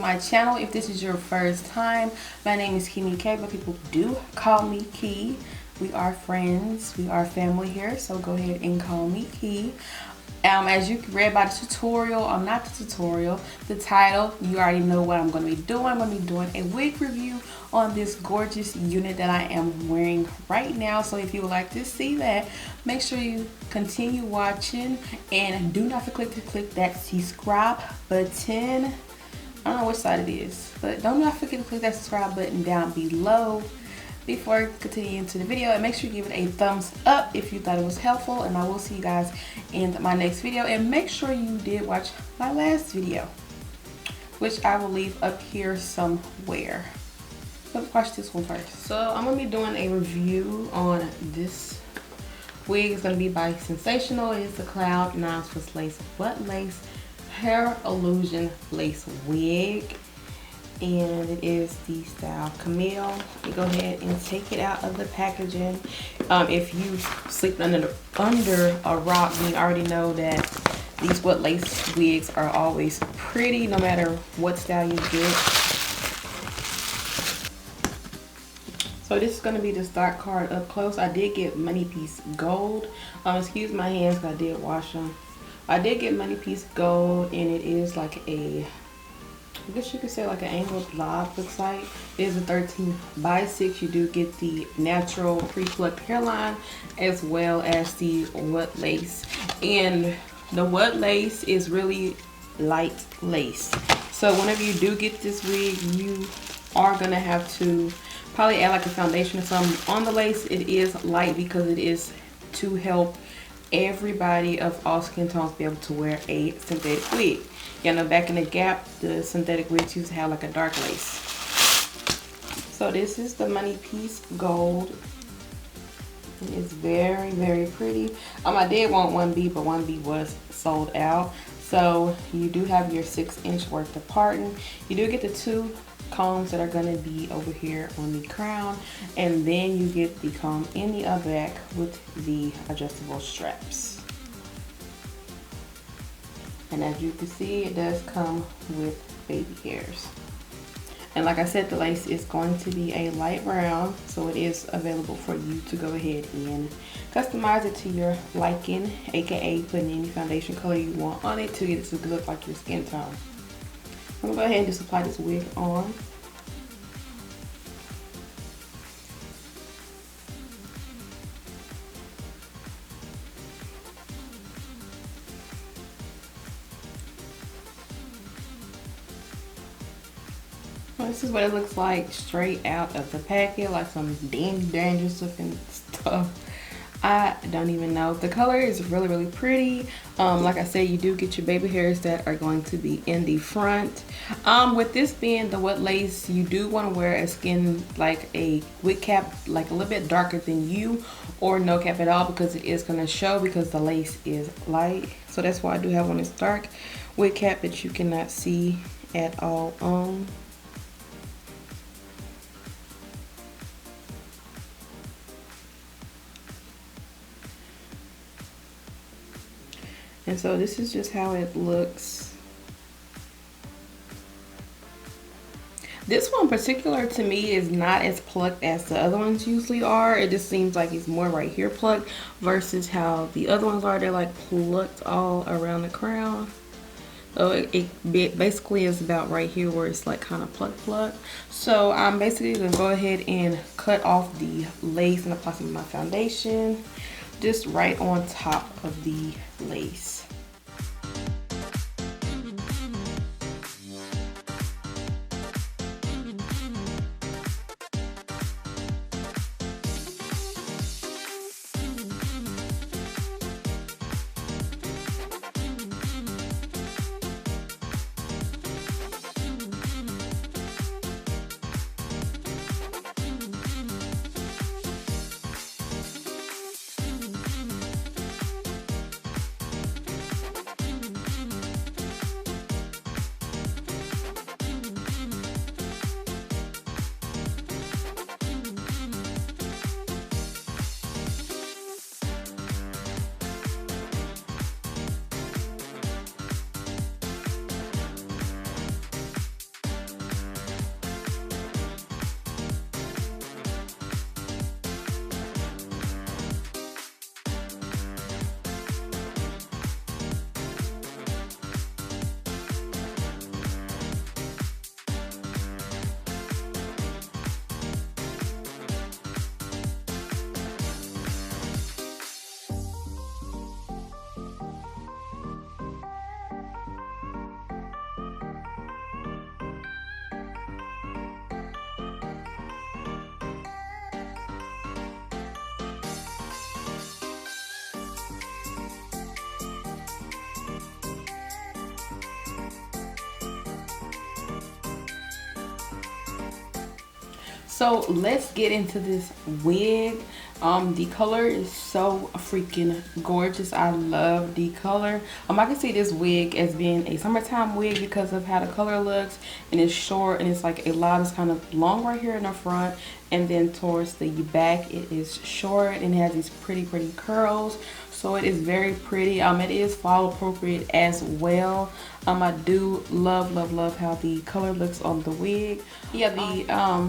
my channel. If this is your first time, my name is KAMILE, but people do call me Key. We are friends, we are family here, so go ahead and call me Key. As you read by the tutorial, not the tutorial, the title, you already know what I'm going to be doing. I'm going to be doing a wig review on this gorgeous unit that I am wearing right now. So if you would like to see that, make sure you continue watching and do not forget to click that subscribe button. I don't know which side it is, but don't forget to click that subscribe button down below before continuing into the video, and make sure you give it a thumbs up if you thought it was helpful, and I will see you guys in my next video. And make sure you did watch my last video, which I will leave up here somewhere, but watch this one first. So I'm gonna be doing a review on this wig. It's gonna be by Sensational. It is the Cloud 9 Swiss Lace Butt Lace Hair Illusion Lace Wig, and it is the style KAMILE. You go ahead and take it out of the packaging. If you sleep under a rock, you already know that these butt lace wigs are always pretty no matter what style you get. So this is going to be the stock card up close. I did get Money Piece Gold. Excuse my hands, because I did wash them. I did get Money Piece Gold, and it is like a, I guess you could say like an angled blob, looks like. It is a 13x6. You do get the natural pre-plucked hairline as well as the wet lace. And the wet lace is really light lace. So whenever you do get this wig, you are going to have to probably add like a foundation or something on the lace. It is light because it is to help everybody of all skin tones be able to wear a synthetic wig. You know, back in the Gap, the synthetic wigs used to have like a dark lace. So this is the Money Piece Gold. It is very, very pretty. I did want 1B, but 1B was sold out. So you do have your 6-inch worth of parting. You do get the 2 combs that are going to be over here on the crown, and then you get the comb in the back with the adjustable straps. And as you can see, it does come with baby hairs. And like I said, the lace is going to be a light brown, so it is available for you to go ahead and customize it to your liking, aka putting any foundation color you want on it to get it to look like your skin tone. I'm gonna go ahead and just apply this wig on. This is what it looks like straight out of the packet, like some dangerous looking stuff. I don't even know. The color is really, really pretty. Like I said, you do get your baby hairs that are going to be in the front. With this being the wet lace, you do want to wear a skin, like a wig cap, like a little bit darker than you, or no cap at all, because it is going to show because the lace is light. So that's why I do have one that's dark wig cap that you cannot see at all on. And so this is just how it looks. This one in particular to me is not as plucked as the other ones usually are. It just seems like it's more right here plucked versus how the other ones are. They're like plucked all around the crown. So it basically is about right here where it's like kind of plucked. So I'm basically gonna go ahead and cut off the lace and apply some of my foundation just right on top of the lace. So let's get into this wig. The color is so freaking gorgeous. I love the color. I can see this wig as being a summertime wig because of how the color looks, and it's short, and it's like a lot is kind of long right here in the front, and then towards the back it is short and it has these pretty curls. So it is very pretty. It is fall appropriate as well. I do love how the color looks on the wig. Yeah, the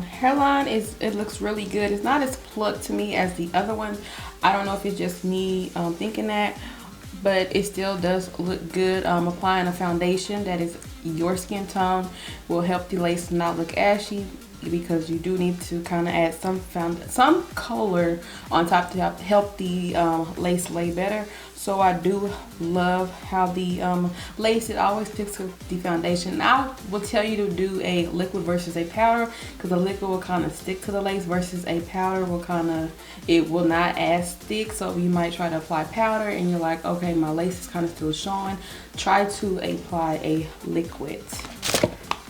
hairline it looks really good. It's not as plucked to me as the other ones. I don't know if it's just me thinking that, but it still does look good. Applying a foundation that is your skin tone will help the lace not look ashy, because you do need to kind of add some color on top to help the lace lay better. So I do love how the lace, it always sticks with the foundation. I will tell you to do a liquid versus a powder, because the liquid will kind of stick to the lace versus a powder will it will not as thick. So you might try to apply powder and you're like, okay, my lace is kind of still showing. Try to apply a liquid.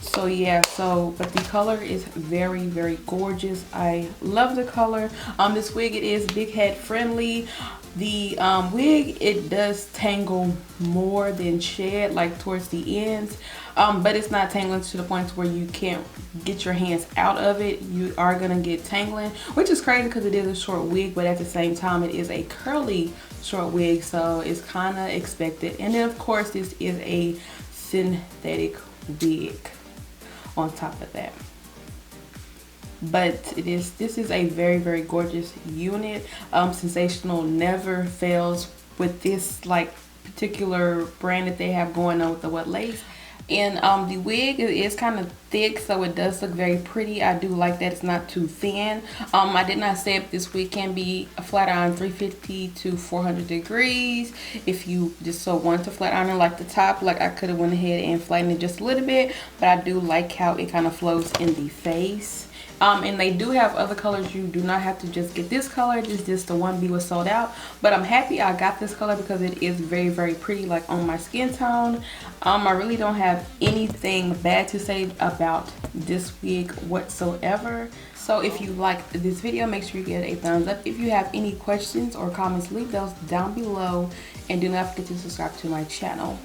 So yeah, but the color is very gorgeous. I love the color. This wig, it is big head friendly. The wig, it does tangle more than shed, like towards the ends, but it's not tangling to the point where you can't get your hands out of it. You are gonna get tangling, which is crazy because it is a short wig, but at the same time it is a curly short wig, so it's kind of expected. And then of course this is a synthetic wig on top of that. But this is a very gorgeous unit. Sensational never fails with this like particular brand that they have going on with the wet lace. And the wig is kind of thick, so it does look very pretty. I do like that it's not too thin. I did not say if this wig can be a flat iron 350 to 400 degrees. If you just so want to flat iron like the top, like I could have went ahead and flattened it just a little bit, but I do like how it kind of flows in the face. And they do have other colors. You do not have to just get this color. Just the one B was sold out, but I'm happy I got this color because it is very pretty, like on my skin tone. I really don't have anything bad to say about this wig whatsoever. So if you liked this video, make sure you give it a thumbs up. If you have any questions or comments, leave those down below, and do not forget to subscribe to my channel.